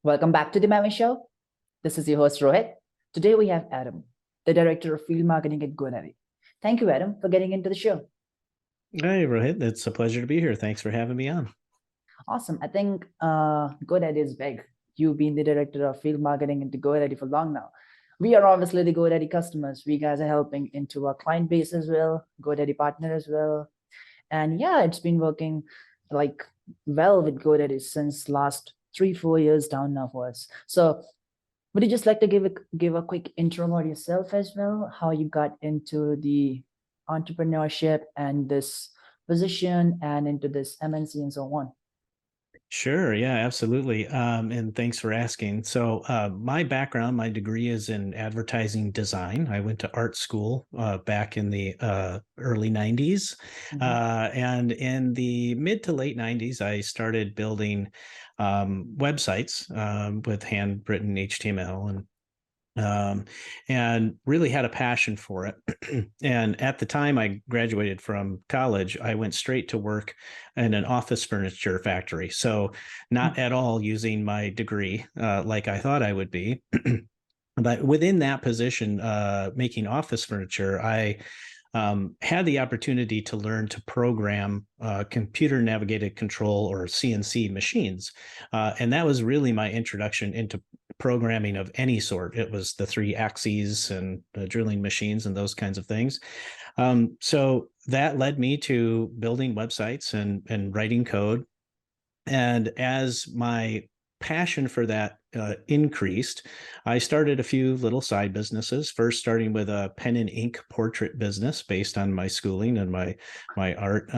Welcome back to the Maven Show. This is your host, Rohit. Today we have Adam, the Director of Field Marketing at GoDaddy. Thank you, Adam, for getting into the show. Hi, Rohit. It's a pleasure to be here. Thanks for having me on. Awesome. I think GoDaddy is big. You've been the Director of Field Marketing into GoDaddy for long now. We are obviously the GoDaddy customers. We guys are helping into our client base as well, GoDaddy partner as well. And yeah, it's been working like well with GoDaddy since last 3-4 years down now for us. So would you just like to give a quick intro about yourself as well, how you got into the entrepreneurship and this position and into this MNC and so on? Sure. Yeah, absolutely. And thanks for asking. So my background, my degree is in advertising design. I went to art school back in the early 90s. And in the mid to late 90s, I started building websites with handwritten HTML and really had a passion for it. And at the time I graduated from college, I went straight to work in an office furniture factory. So not at all using my degree like I thought I would be. But within that position, making office furniture, I had the opportunity to learn to program computer navigated control or CNC machines. And that was really my introduction into programming of any sort. It was the 3 axes and the drilling machines and those kinds of things. So that led me to building websites and writing code. And as my passion for that increased, I started a few little side businesses, first starting with a pen and ink portrait business based on my schooling and my art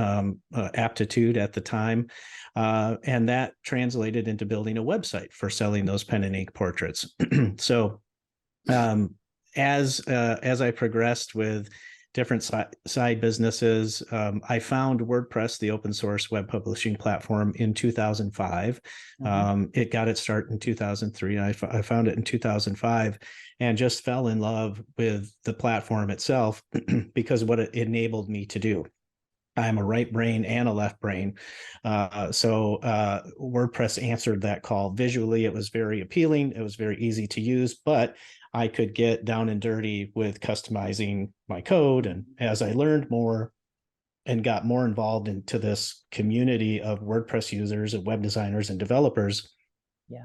aptitude at the time. And that translated into building a website for selling those pen and ink portraits. So as I progressed with different side businesses, I found WordPress, the open source web publishing platform, in 2005. It got its start in 2003. I found it in 2005 and just fell in love with the platform itself because of what it enabled me to do. I'm a right brain and a left brain. So WordPress answered that call. Visually, it was very appealing. It was very easy to use, but I could get down and dirty with customizing my code. And as I learned more and got more involved into this community of WordPress users and web designers and developers,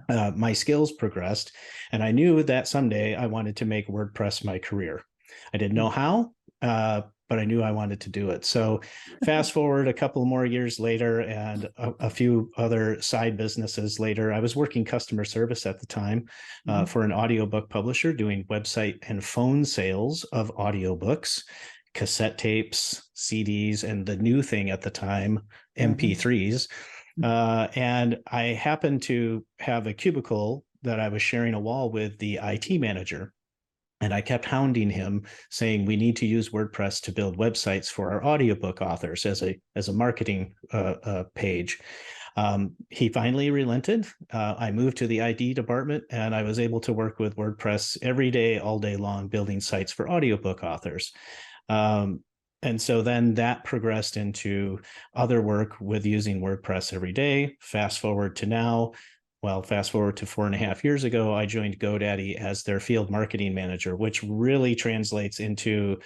my skills progressed. And I knew that someday I wanted to make WordPress my career. I didn't know how, but I knew I wanted to do it. So fast forward a couple more years later and a few other side businesses later, I was working customer service at the time for an audiobook publisher, doing website and phone sales of audiobooks, cassette tapes, CDs, and the new thing at the time, MP3s. And I happened to have a cubicle that I was sharing a wall with the IT manager. And I kept hounding him, saying, we need to use WordPress to build websites for our audiobook authors as a marketing page. He finally relented. I moved to the ID department, and I was able to work with WordPress every day, all day long, building sites for audiobook authors. And so then that progressed into other work with using WordPress every day. Fast forward to now. Well, fast forward to 4.5 years ago, I joined GoDaddy as their field marketing manager, which really translates into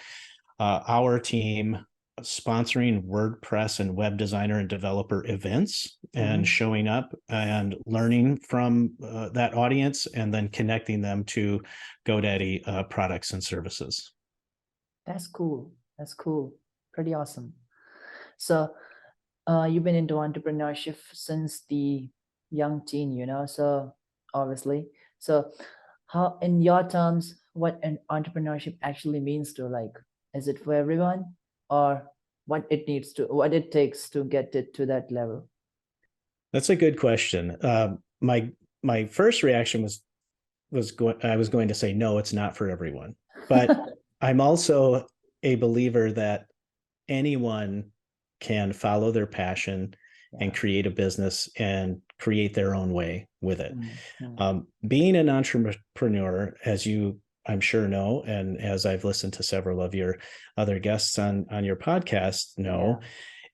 our team sponsoring WordPress and web designer and developer events and showing up and learning from that audience and then connecting them to GoDaddy products and services. That's cool. That's cool. Pretty awesome. So you've been into entrepreneurship since the young teen, so obviously. So how, in your terms, what an entrepreneurship actually means to, like, is it for everyone, or what it takes to get it to that level? That's a good question. My first reaction I was going to say, no, it's not for everyone. But I'm also a believer that anyone can follow their passion and create a business and create their own way with it. Being an entrepreneur, as you, I'm sure, know, and as I've listened to several of your other guests on your podcast know,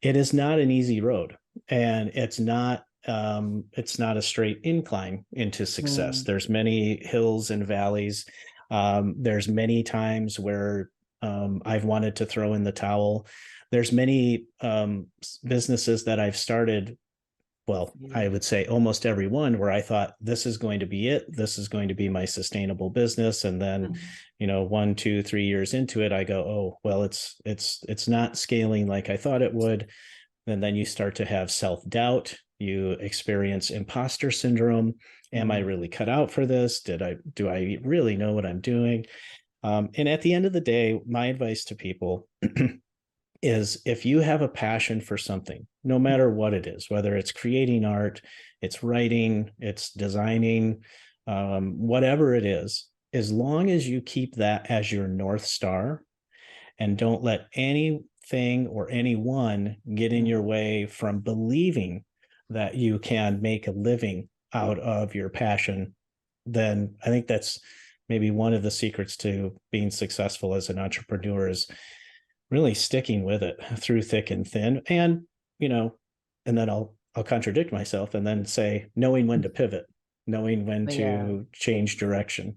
it is not an easy road. And it's not it's not a straight incline into success. Mm. There's many hills and valleys. There's many times where I've wanted to throw in the towel. There's many businesses that I've started, well, I would say almost every one, where I thought this is going to be it. This is going to be my sustainable business. And then, 1, 2, 3 years into it, I go, oh, well, it's not scaling like I thought it would. And then you start to have self-doubt. You experience imposter syndrome. Am I really cut out for this? Do I really know what I'm doing? And at the end of the day, my advice to people is, if you have a passion for something, no matter what it is, whether it's creating art, it's writing, it's designing, whatever it is, as long as you keep that as your North Star and don't let anything or anyone get in your way from believing that you can make a living out of your passion, then I think that's maybe one of the secrets to being successful as an entrepreneur, is really sticking with it through thick and thin. And, and then I'll contradict myself and then say, knowing when to pivot, knowing when to change direction.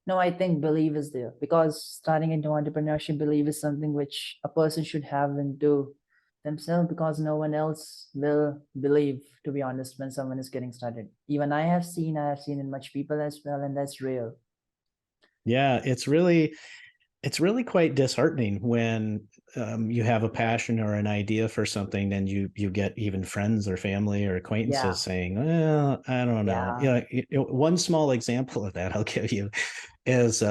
No, I think belief is there, because starting into entrepreneurship, belief is something which a person should have into themselves, because no one else will believe, to be honest, when someone is getting started. Even I have seen in much people as well, and that's real. Yeah, it's really quite disheartening when you have a passion or an idea for something, and you get even friends or family or acquaintances saying, well, I don't know. One small example of that I'll give you is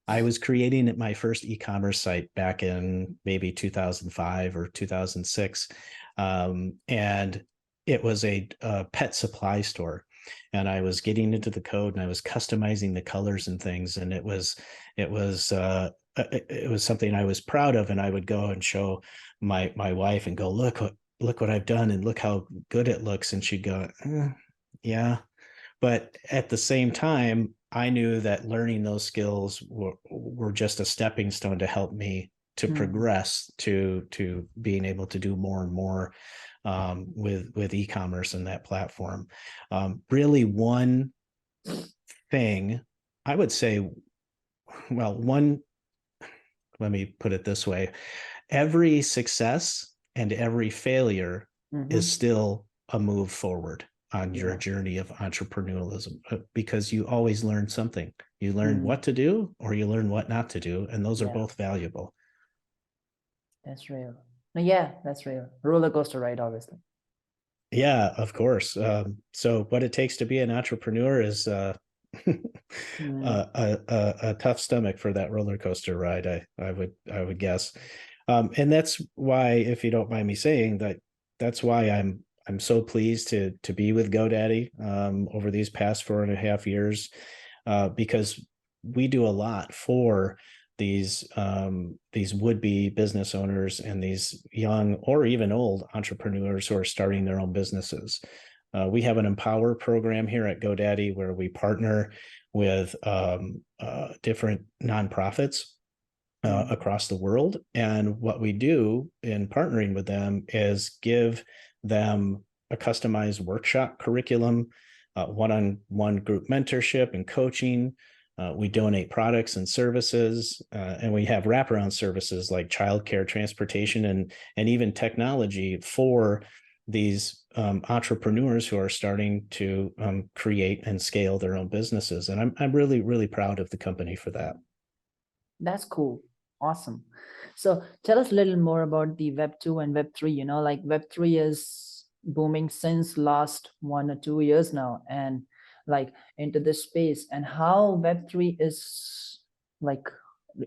I was creating my first e-commerce site back in maybe 2005 or 2006. And it was a pet supply store. And I was getting into the code, and I was customizing the colors and things. And it was something I was proud of. And I would go and show my wife and go, look what I've done, and look how good it looks. And she'd go, yeah. But at the same time, I knew that learning those skills were just a stepping stone to help me to progress to being able to do more and more with e-commerce and that platform. Really, one thing I would say, well, let me put it this way: every success and every failure is still a move forward on your journey of entrepreneurialism, because you always learn something. You learn what to do, or you learn what not to do, and those are both valuable. That's real. Yeah, that's real. Roller coaster ride, obviously. Yeah, of course. So what it takes to be an entrepreneur is a tough stomach for that roller coaster ride, I would guess. And that's why, if you don't mind me saying, that's why I'm so pleased to be with GoDaddy over these past 4.5 years, because we do a lot for these would-be business owners and these young or even old entrepreneurs who are starting their own businesses. We have an Empower program here at GoDaddy, where we partner with different nonprofits across the world. And what we do in partnering with them is give them a customized workshop curriculum, one-on-one group mentorship and coaching. We donate products and services, and we have wraparound services like childcare, transportation, and even technology for these entrepreneurs who are starting to create and scale their own businesses. And I'm really, really proud of the company for that. That's cool. Awesome. So tell us a little more about the Web2 and Web3. Like Web3 is booming since last 1 or 2 years now, and like into this space, and how Web3 is like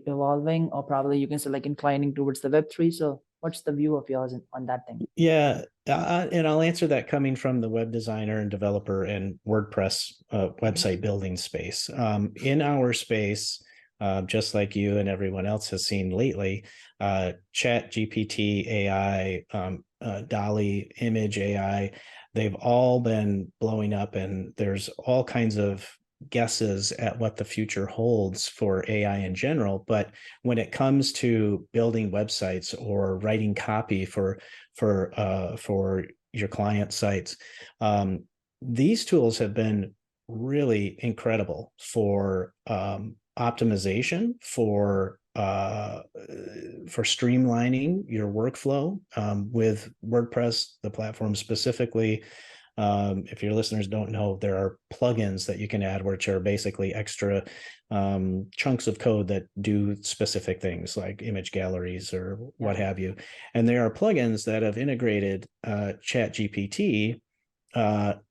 evolving, or probably you can say like inclining towards the Web3. So what's the view of yours on that thing? Yeah, and I'll answer that coming from the web designer and developer and WordPress website building space. In our space, just like you and everyone else has seen lately, Chat GPT, AI, DALL-E, Image AI, they've all been blowing up, and there's all kinds of guesses at what the future holds for AI in general, but when it comes to building websites or writing copy for your client sites, these tools have been really incredible for optimization, for streamlining your workflow with WordPress, the platform specifically. If your listeners don't know, there are plugins that you can add, which are basically extra chunks of code that do specific things like image galleries or what have you. And there are plugins that have integrated ChatGPT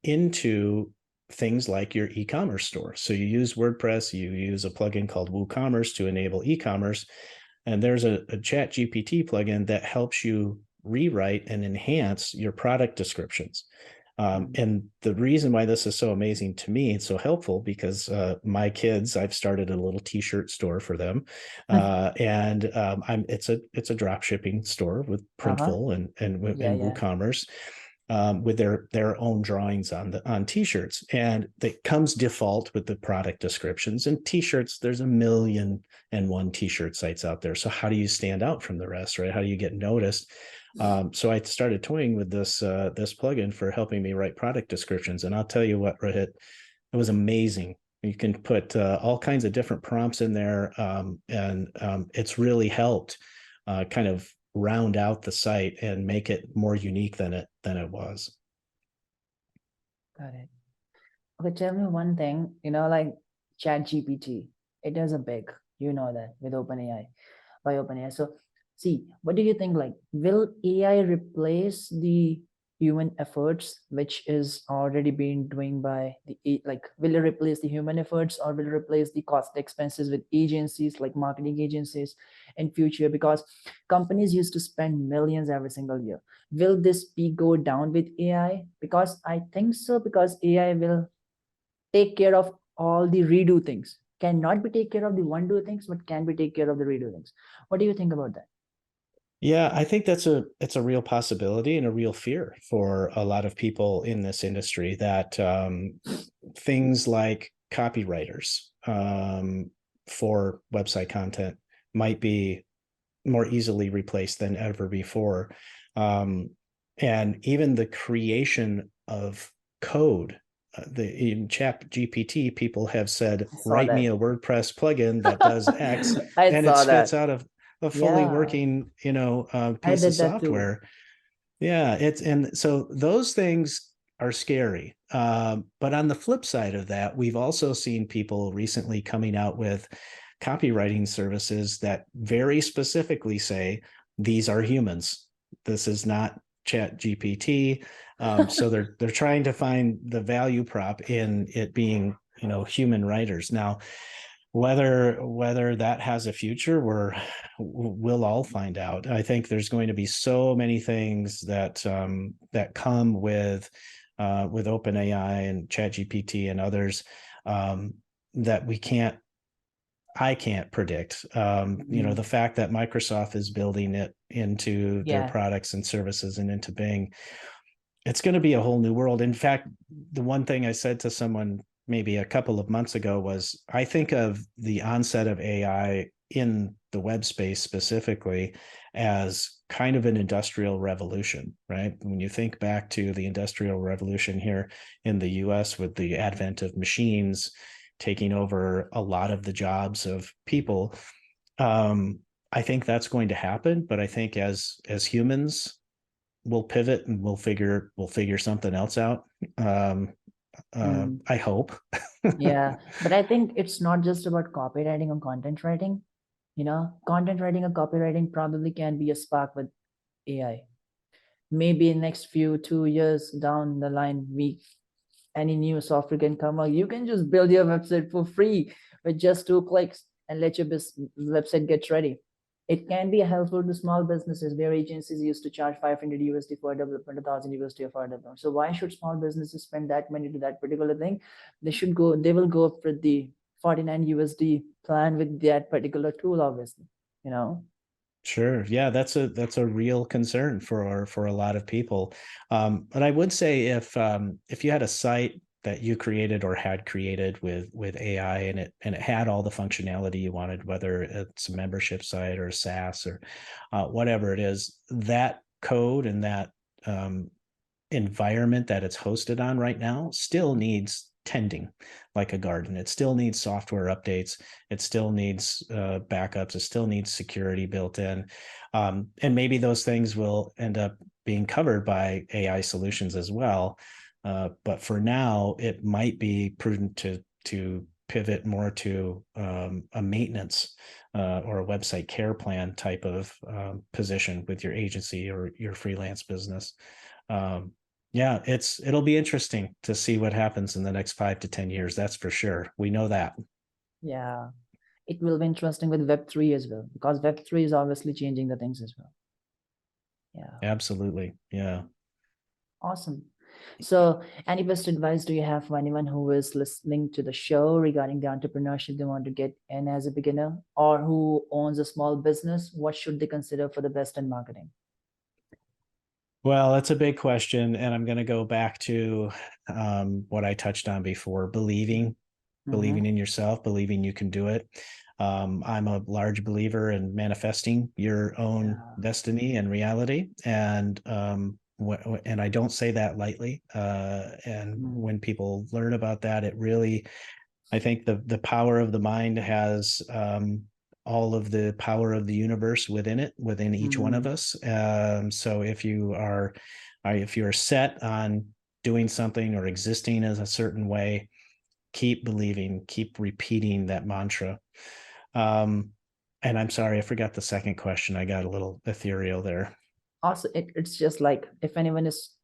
into things like your e-commerce store. So you use WordPress, you use a plugin called WooCommerce to enable e-commerce. And there's a ChatGPT plugin that helps you rewrite and enhance your product descriptions. And the reason why this is so amazing to me, it's so helpful, because my kids, I've started a little t-shirt store for them. It's a drop shipping store with Printful and WooCommerce. With their own drawings on t-shirts, and it comes default with the product descriptions. And t-shirts, there's 1,000,001 t-shirt sites out there. So how do you stand out from the rest, right? How do you get noticed? So I started toying with this plugin for helping me write product descriptions, and I'll tell you what, Rohit, it was amazing. You can put all kinds of different prompts in there, and it's really helped kind of round out the site and make it more unique than it was. Got it. Okay, tell me one thing, like ChatGPT, it is a big, that with by OpenAI. So see, what do you think, like, will AI replace the human efforts, which is already being doing by will it replace the human efforts, or will it replace the cost expenses with agencies like marketing agencies in future? Because companies used to spend millions every single year. Will this be go down with AI? Because I think so, because AI will take care of all the redo things, cannot be take care of the one do things, but can be take care of the redo things. What do you think about that? Yeah, I think it's a real possibility and a real fear for a lot of people in this industry, that things like copywriters for website content might be more easily replaced than ever before. And even the creation of code, in ChatGPT, people have said, write me a WordPress plugin that does X, and it spits out of a fully working, piece of software. Yeah, and so those things are scary. But on the flip side of that, we've also seen people recently coming out with copywriting services that very specifically say, these are humans. This is not ChatGPT. So they're trying to find the value prop in it being, human writers. Now, whether that has a future, we'll all find out. I think there's going to be so many things that come with OpenAI and ChatGPT and others that I can't predict. The fact that Microsoft is building it into their products and services and into Bing, it's going to be a whole new world. In fact, the one thing I said to someone maybe a couple of months ago was, I think of the onset of AI in the web space specifically as kind of an industrial revolution, right? When you think back to the industrial revolution here in the US, with the advent of machines taking over a lot of the jobs of people, I think that's going to happen. But I think as humans, we'll pivot and we'll figure something else out. I hope. Yeah, but I think it's not just about copywriting or content writing. Content writing or copywriting probably can be a spark with AI. Maybe in next 2 years down the line, any new software can come out. You can just build your website for free with just 2 clicks and let your website get ready. It can be helpful to small businesses where agencies used to charge $500 for development, $1,000 for development. So why should small businesses spend that money to that particular thing? They will go for the $49 plan with that particular tool, obviously. Sure. Yeah, that's a real concern for a lot of people. But I would say if you had a site that you created or had created with AI, and it had all the functionality you wanted, whether it's a membership site or a SaaS or whatever it is, that code and that environment that it's hosted on right now still needs tending like a garden. It still needs software updates. It still needs backups. It still needs security built in. And maybe those things will end up being covered by AI solutions as well. But for now, it might be prudent to pivot more to a maintenance or a website care plan type of position with your agency or your freelance business. Yeah, it'll be interesting to see what happens in the next 5 to 10 years. That's for sure. We know that. Yeah, it will be interesting with Web3 as well, because Web3 is obviously changing the things as well. Yeah. Absolutely. Yeah. Awesome. So any best advice do you have for anyone who is listening to the show regarding the entrepreneurship they want to get in as a beginner, or who owns a small business? What should they consider for the best in marketing? Well, that's a big question. And I'm going to go back to what I touched on before, believing in yourself, believing you can do it. I'm a large believer in manifesting your own destiny and reality. And I don't say that lightly. And when people learn about that, it really, I think the power of the mind has all of the power of the universe within each one of us. So if you are set on doing something or existing as a certain way, keep believing, keep repeating that mantra. And I'm sorry, I forgot the second question. I got a little ethereal there. Also, it's just like if anyone is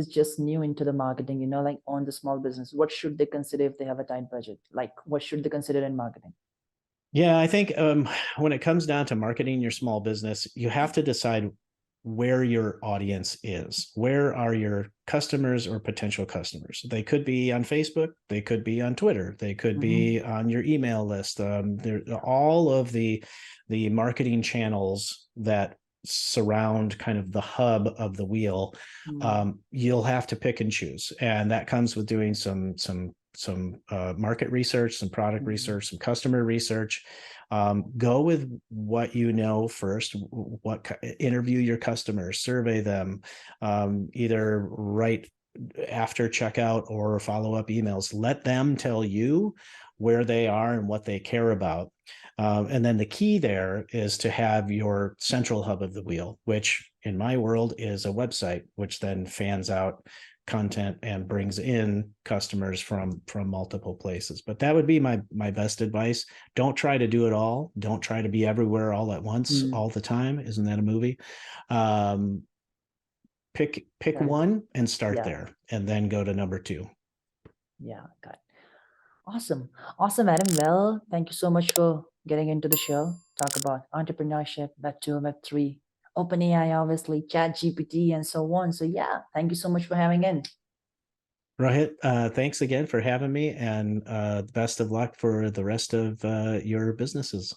just new into the marketing, like on the small business, what should they consider if they have a tight budget? Like, what should they consider in marketing? Yeah, I think when it comes down to marketing your small business, you have to decide where your audience is. Where are your customers or potential customers? They could be on Facebook. They could be on Twitter. They could be on your email list. All of the marketing channels that surround kind of the hub of the wheel. You'll have to pick and choose, and that comes with doing some market research, some product research, some customer research. Go with what you know first. Interview your customers, survey them, either right after checkout or follow-up emails. Let them tell you where they are and what they care about. And then the key there is to have your central hub of the wheel, which in my world is a website, which then fans out content and brings in customers from multiple places. But that would be my best advice. Don't try to do it all. Don't try to be everywhere all at once all the time. Isn't that a movie? Pick one and start there, and then go to number 2. Yeah, got it. Awesome, Adam. Well, thank you so much for getting into the show. Talk about entrepreneurship, Web2, Web3, OpenAI, obviously, ChatGPT, and so on. So yeah, thank you so much for having in. Rohit, thanks again for having me, and best of luck for the rest of your businesses.